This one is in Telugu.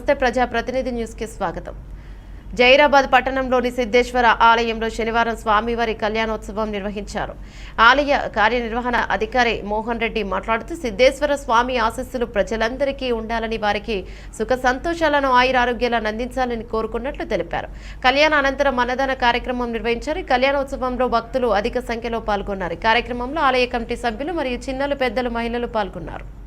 నమస్తే ప్రజాప్రతినిధి న్యూస్ కి స్వాగతం. జైరాబాద్ పట్టణంలోని సిద్ధేశ్వర ఆలయంలో శనివారం స్వామివారి కళ్యాణోత్సవం నిర్వహించారు. ఆలయ కార్యనిర్వహణ అధికారి మోహన్ రెడ్డి మాట్లాడుతూ సిద్ధేశ్వర స్వామి ఆశీస్సులు ప్రజలందరికీ ఉండాలని, వారికి సుఖ సంతోషాలను ఆయురారోగ్యాలను అందించాలని కోరుకున్నట్లు తెలిపారు. కళ్యాణ అనంతరం అన్నదాన కార్యక్రమం నిర్వహించారు. కళ్యాణోత్సవంలో భక్తులు అధిక సంఖ్యలో పాల్గొన్నారు. కార్యక్రమంలో ఆలయ కమిటీ సభ్యులు మరియు చిన్నలు, పెద్దలు, మహిళలు పాల్గొన్నారు.